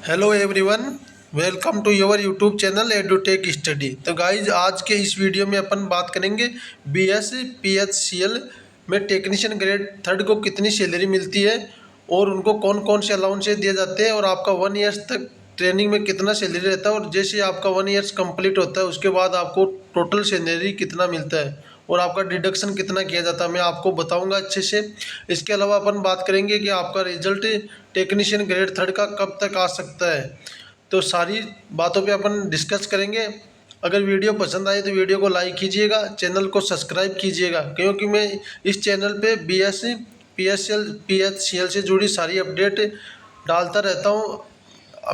Hello everyone, welcome to your YouTube channel Edutech Study. तो guys आज के इस वीडियो में अपन बात करेंगे बीएस पीएचसीएल में टेक्नीशियन ग्रेड थर्ड को कितनी सैलरी मिलती है और उनको कौन कौन से अलाउंस दिए जाते हैं और आपका 1 ईयर्स तक ट्रेनिंग में कितना सैलरी रहता है और जैसे आपका 1 ईयर्स कंप्लीट होता है उसके बाद आपको टोटल सैलरी कितना मिलता है और आपका डिडक्शन कितना किया जाता है मैं आपको बताऊंगा अच्छे से। इसके अलावा अपन बात करेंगे कि आपका रिजल्ट टेक्नीशियन ग्रेड थर्ड का कब तक आ सकता है। तो सारी बातों पे अपन डिस्कस करेंगे। अगर वीडियो पसंद आए तो वीडियो को लाइक कीजिएगा, चैनल को सब्सक्राइब कीजिएगा, क्योंकि मैं इस चैनल पे बीएससी पीएचसीएल से जुड़ी सारी अपडेट डालता रहता हूँ।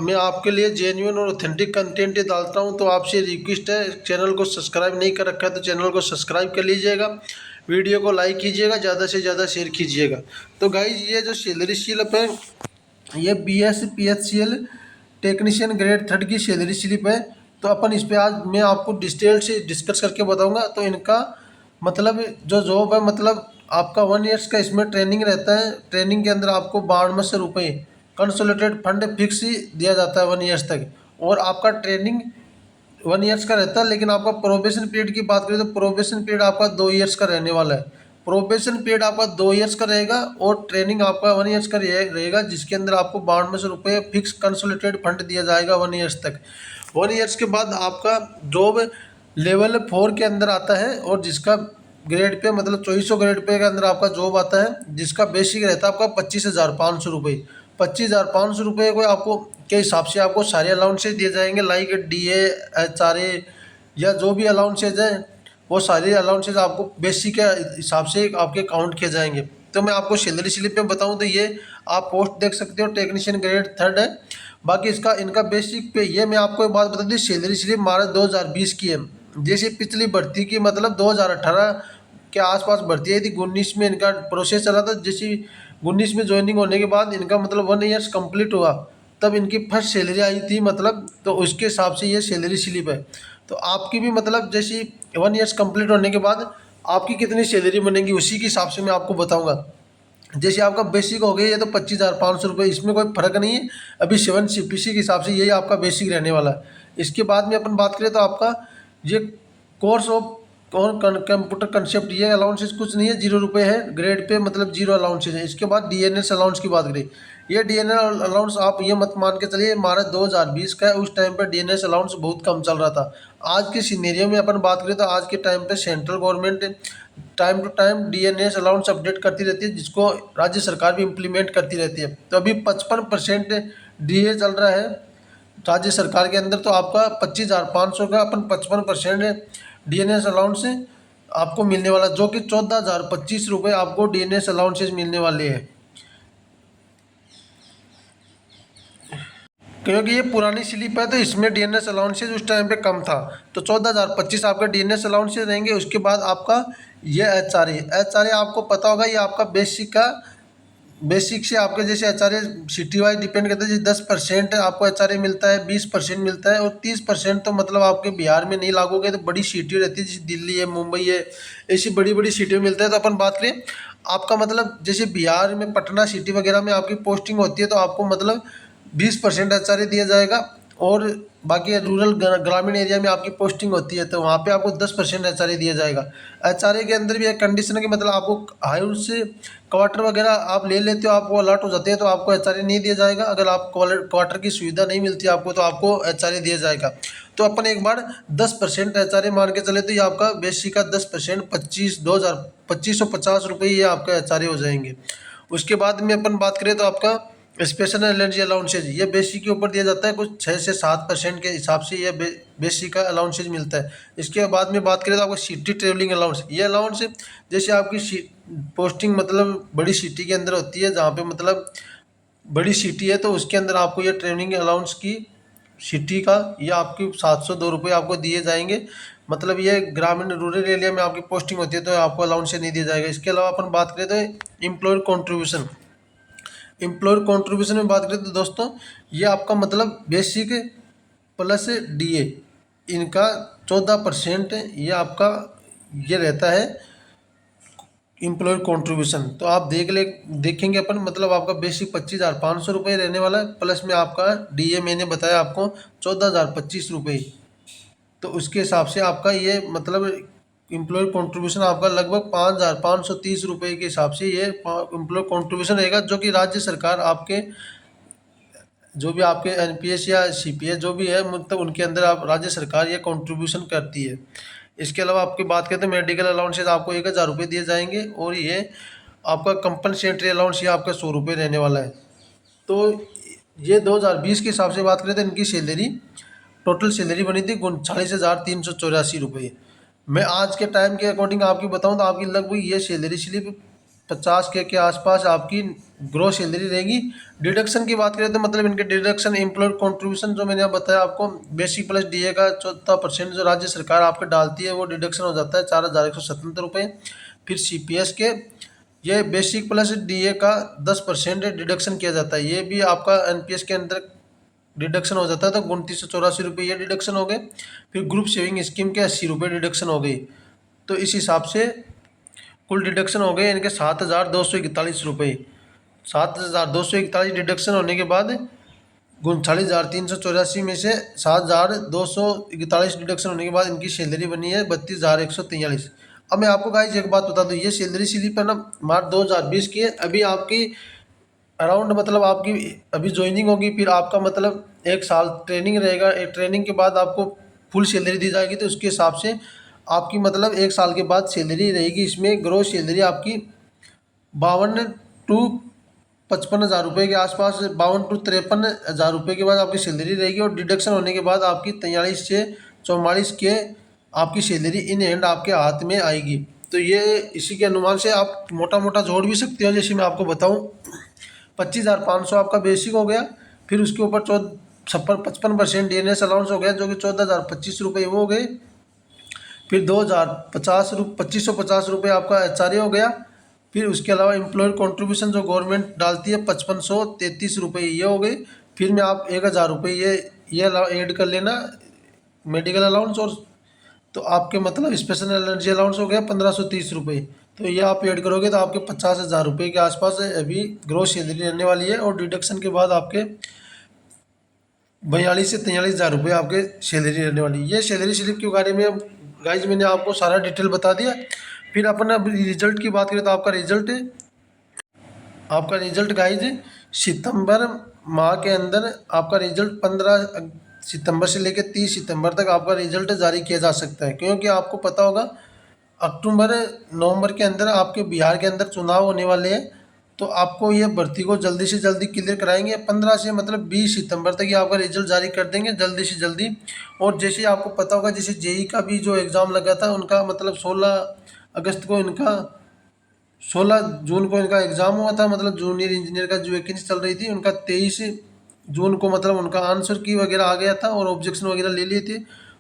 मैं आपके लिए जेन्युइन और ऑथेंटिक कंटेंट डालता हूं, तो आपसे रिक्वेस्ट है, चैनल को सब्सक्राइब नहीं कर रखा है तो चैनल को सब्सक्राइब कर लीजिएगा, वीडियो को लाइक कीजिएगा, ज़्यादा से ज़्यादा शेयर कीजिएगा। तो गाइज ये जो सैलरी स्लिप है ये बीएस पीएचसीएल टेक्नीशियन ग्रेड थर्ड की सैलरी स्लिप है। तो अपन इस पर आज मैं आपको डिटेल से डिस्कस करके बताऊँगा। तो इनका मतलब जो जॉब है, मतलब आपका 1 ईयर्स का इसमें ट्रेनिंग रहता है। ट्रेनिंग के अंदर आपको 9200 रुपये कंसोलिडेटेड फंड फिक्स ही दिया जाता है 1 ईयर्स तक। और आपका ट्रेनिंग 1 ईयर्स का रहता है, लेकिन आपका प्रोबेशन पीरियड की बात करें तो प्रोबेशन पीरियड आपका 2 ईयर्स का रहने वाला है। प्रोबेशन पीरियड आपका 2 ईयर्स का रहेगा और ट्रेनिंग आपका 1 ईयर्स का रहेगा, जिसके अंदर आपको 9200 रुपये फिक्स कंसोलिडेटेड फंड दिया जाएगा 1 ईयर्स तक। 1 ईयर्स के बाद आपका जॉब लेवल 4 के अंदर आता है और जिसका ग्रेड पे मतलब 2400 ग्रेड पे के अंदर आपका जॉब आता है, जिसका बेसिक रहता है आपका 25,500 रुपये। 25,500 रुपये को आपको के हिसाब से आपको सारे अलाउंसेज दिए जाएंगे, लाइक डीए एचआरए या जो भी अलाउंसेज हैं वो सारे अलाउंसेज आपको बेसिक के हिसाब से आपके काउंट किए जाएंगे। तो मैं आपको सैलरी स्लिप में बताऊं तो ये आप पोस्ट देख सकते हो, टेक्नीशियन ग्रेड थर्ड है। बाकी इसका इनका बेसिक पे ये मैं आपको एक बात बता दी, सैलरी स्लिप हमारा 2020 की है। जैसे पिछली भर्ती की मतलब 2018 के आसपास भर्ती आई थी, 19 में इनका प्रोसेस चला था। जैसे 19 में ज्वाइनिंग होने के बाद इनका मतलब 1 ईयर्स कंप्लीट हुआ तब इनकी फर्स्ट सैलरी आई थी, मतलब तो उसके हिसाब से ये सैलरी स्लिप है। तो आपकी भी मतलब जैसे 1 ईयर्स कंप्लीट होने के बाद आपकी कितनी सैलरी बनेगी उसी के हिसाब से मैं आपको बताऊंगा। जैसे आपका बेसिक हो गया ये तो 25,500 रुपये, इसमें कोई फर्क नहीं है। अभी 7 CPC के हिसाब से यही आपका बेसिक रहने वाला है। इसके बाद में अपन बात करें तो आपका ये कोर्स ऑफ कंप्यूटर कंसेप्ट ये अलाउंसेस कुछ नहीं है, 0 रुपये है ग्रेड पे, मतलब 0 अलाउंसेस है। इसके बाद डीएनएस अलाउंस की बात करें, ये डीएनएस अलाउंस आप ये मत मान के चलिए हमारा 2020 का है, उस टाइम पर डीएनएस अलाउंस बहुत कम चल रहा था। आज के सिनेरियो में अपन बात करें तो आज के टाइम पे central government time to time DNS allowance update करती रहती है, जिसको राज्य सरकार भी इम्प्लीमेंट करती रहती है। तो अभी 55% डीए चल रहा है राज्य सरकार के अंदर। तो आपका 25,500 का अपन 55% डीएनएस अलाउंस आपको मिलने वाला, जो कि 14,025 रुपये आपको डीएनएस अलाउंसेज मिलने वाले हैं। क्योंकि ये पुरानी स्लिप है तो इसमें डीएनएस अलाउंसेज उस टाइम पे कम था। तो 14,025 आपका डीएनएस अलाउंसेज रहेंगे। उसके बाद आपका ये एचआरए आपको पता होगा, ये आपका बेसिक से आपके जैसे एचआरए सिटी वाइज डिपेंड करता है। जैसे 10% आपको एचआरए मिलता है, 20% मिलता है और 30% तो मतलब आपके बिहार में नहीं लागू होगा। तो बड़ी सिटी रहती है जैसे दिल्ली है, मुंबई है, ऐसी बड़ी बड़ी सिटियों में मिलता है। तो अपन बात करें आपका मतलब जैसे बिहार में पटना सिटी वगैरह में आपकी पोस्टिंग होती है तो आपको मतलब 20% एचआरए दिया जाएगा। और बाकी रूरल ग्रामीण एरिया में आपकी पोस्टिंग होती है तो वहाँ पे आपको 10% एचआरए दिया जाएगा। एचआरए के अंदर भी एक कंडीशन है कि मतलब आपको हाउस क्वार्टर वगैरह आप ले लेते हो, आपको अलॉट हो जाते हैं तो आपको एचआरए नहीं दिया जाएगा। अगर आप क्वार्टर की सुविधा नहीं मिलती आपको तो आपको एचआरए दिया जाएगा। तो अपन एक बार 10% एचआरए मान के चले तो ये आपका बेसिक का 10% 25,250 रुपये ये आपका एचआरए हो जाएंगे। उसके बाद में अपन बात करें तो आपका स्पेशल एनर्जी अलाउंसेज ये बेसिक के ऊपर दिया जाता है, कुछ 6 से 7% के हिसाब से ये बेसिक का अलाउंसेज मिलता है। इसके बाद में बात करें तो आपको सिटी ट्रेवलिंग अलाउंस, ये अलाउंस जैसे आपकी पोस्टिंग मतलब बड़ी सिटी के अंदर होती है, जहाँ पे मतलब बड़ी सिटी है तो उसके अंदर आपको ये ट्रेवलिंग अलाउंस की सिटी का ये आपकी 702 रुपये आपको दिए जाएंगे। मतलब ये ग्रामीण रूरल एरिया में आपकी पोस्टिंग होती है तो आपको अलाउंस नहीं दिया जाएगा। इसके अलावा अपन बात करें तो एम्प्लॉयर कॉन्ट्रीब्यूशन में बात करें तो दोस्तों ये आपका मतलब बेसिक प्लस डीए इनका 14% ये आपका ये रहता है। Employ contribution. तो आप देखेंगे अपन, मतलब आपका बेसिक 25,500 रुपये रहने वाला है, प्लस में आपका डीए मैंने बताया आपको 14,025 रुपये। तो उसके हिसाब से आपका ये मतलब एम्प्लॉय कंट्रीब्यूशन आपका लगभग 5,530 रुपये के हिसाब से ये एम्प्लॉय कंट्रीब्यूशन रहेगा, जो कि राज्य सरकार आपके जो भी आपके एनपीएस या सीपीएस जो भी है, मतलब उनके अंदर आप राज्य सरकार ये कंट्रीब्यूशन करती है। इसके अलावा आपकी बात करें तो मेडिकल अलाउंसेज आपको 1,000 रुपये दिए जाएंगे, और ये आपका कंपनसेटरी अलाउंस ये आपका 100 रुपये रहने वाला है। तो ये 2020 के हिसाब से बात करें तो इनकी सैलरी, टोटल सैलरी बनी थी 39,384 रुपये। मैं आज के टाइम के अकॉर्डिंग आपकी बताऊं तो आपकी लगभग ये सैलरी स्लिप 50 के आसपास आपकी ग्रोस सैलरी रहेगी। डिडक्शन की बात करें तो मतलब इनके डिडक्शन एम्प्लॉयर कंट्रीब्यूशन जो मैंने बताया आपको, बेसिक प्लस डीए का 14% जो राज्य सरकार आपके डालती है वो डिडक्शन हो जाता है 4,177 रुपये। फिर सीपीएस के ये बेसिक प्लस डीए का 10% डिडक्शन किया जाता है, ये भी आपका एनपीएस के अंदर डिडक्शन हो जाता है, तो 2984 रुपये ये डिडक्शन हो गए। फिर ग्रुप सेविंग स्कीम के 80 रुपये डिडक्शन हो गई। तो इस हिसाब से कुल डिडक्शन हो गए इनके 7,241 रुपये। 7,241 डिडक्शन होने के बाद 39,384 में से 7,241 डिडक्शन होने के बाद इनकी सैलरी बनी है 32,143। अब मैं आपको गाइस एक बात बता दूं, ये सैलरी स्लिप है ना मार्च 2020 की है। अभी आपकी अराउंड मतलब आपकी अभी ज्वाइनिंग होगी, फिर आपका मतलब 1 साल ट्रेनिंग रहेगा, एक ट्रेनिंग के बाद आपको फुल सैलरी दी जाएगी। तो उसके हिसाब से आपकी मतलब 1 साल के बाद सैलरी रहेगी, इसमें ग्रोस सैलरी आपकी 52 टू 55 हज़ार रुपये के आसपास, 52 टू 53 हज़ार रुपये के बाद आपकी सैलरी रहेगी। और डिडक्शन होने के बाद आपकी 43 से 44 के आपकी सैलरी इन हैंड आपके हाथ में आएगी। तो ये इसी के अनुमान से आप मोटा मोटा जोड़ भी सकते हो। जैसे मैं आपको बताऊं 25,500 आपका बेसिक हो गया, फिर उसके ऊपर 55% डीएनएस अलाउंस हो गया जो कि 14,025 रुपये वो हो गए। फिर 2,050 आपका एचआरए हो गया। फिर उसके अलावा एम्प्लॉयर कंट्रीब्यूशन जो गवर्नमेंट डालती है 5,533 रुपये ये हो गई। फिर में आप 1,000 रुपये ये ऐड कर लेना मेडिकल अलाउंस, और तो आपके मतलब स्पेशल एनर्जी अलाउंस हो गया 1,530 रुपये। तो ये आप ऐड करोगे तो आपके 50,000 रुपये के आसपास अभी ग्रोस सैलरी रहने वाली है। और डिडक्शन के बाद आपके 42 से 43 हज़ार रुपये आपके सैलरी रहने वाली है। ये सैलरी स्लिप के बारे में गाइज मैंने आपको सारा डिटेल बता दिया। फिर अपन अब रिजल्ट की बात करें तो आपका रिजल्ट गाइज सितंबर माह के अंदर आपका रिजल्ट 15 सितंबर से लेकर 30 सितंबर तक आपका रिजल्ट जारी किया जा सकता है। क्योंकि आपको पता होगा अक्टूबर नवंबर के अंदर आपके बिहार के अंदर चुनाव होने वाले हैं, तो आपको ये भर्ती को जल्दी से जल्दी क्लियर कराएंगे। 15 से मतलब 20 सितंबर तक ये आपका रिजल्ट जारी कर देंगे जल्दी से जल्दी। और जैसे आपको पता होगा जैसे जेई का भी जो एग्ज़ाम लगा था उनका मतलब 16 जून को इनका एग्ज़ाम हुआ था, मतलब जूनियर इंजीनियर का जो वैकेंसी चल रही थी उनका 23 जून को मतलब उनका आंसर की वगैरह आ गया था और ऑब्जेक्शन वगैरह ले लिए थे।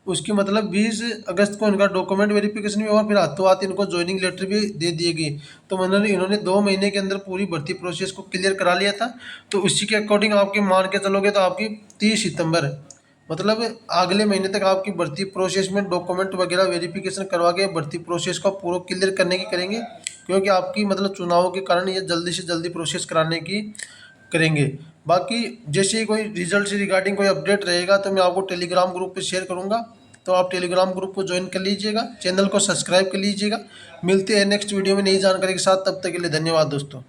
उसकी मतलब 20 अगस्त को इनका डॉक्यूमेंट वेरिफिकेशन भी हुआ, फिर हाथों हाथ इनको ज्वाइनिंग लेटर भी दे दिए गए। तो इन्होंने 2 महीने के अंदर पूरी भर्ती प्रोसेस को क्लियर करा लिया था। तो उसी के अकॉर्डिंग आपकी मान के चलोगे तो आपकी 30 सितंबर मतलब अगले महीने तक आपकी भर्ती प्रोसेस में डॉक्यूमेंट वगैरह वेरिफिकेशन करवा के भर्ती प्रोसेस को पूरा क्लियर करने की करेंगे। क्योंकि आपकी मतलब चुनावों के कारण ये जल्दी से जल्दी प्रोसेस कराने की करेंगे। बाकी जैसे ही कोई रिजल्ट से रिगार्डिंग कोई अपडेट रहेगा तो मैं आपको टेलीग्राम ग्रुप पे शेयर करूंगा, तो आप टेलीग्राम ग्रुप को ज्वाइन कर लीजिएगा, चैनल को सब्सक्राइब कर लीजिएगा। मिलते हैं नेक्स्ट वीडियो में नई जानकारी के साथ, तब तक के लिए धन्यवाद दोस्तों।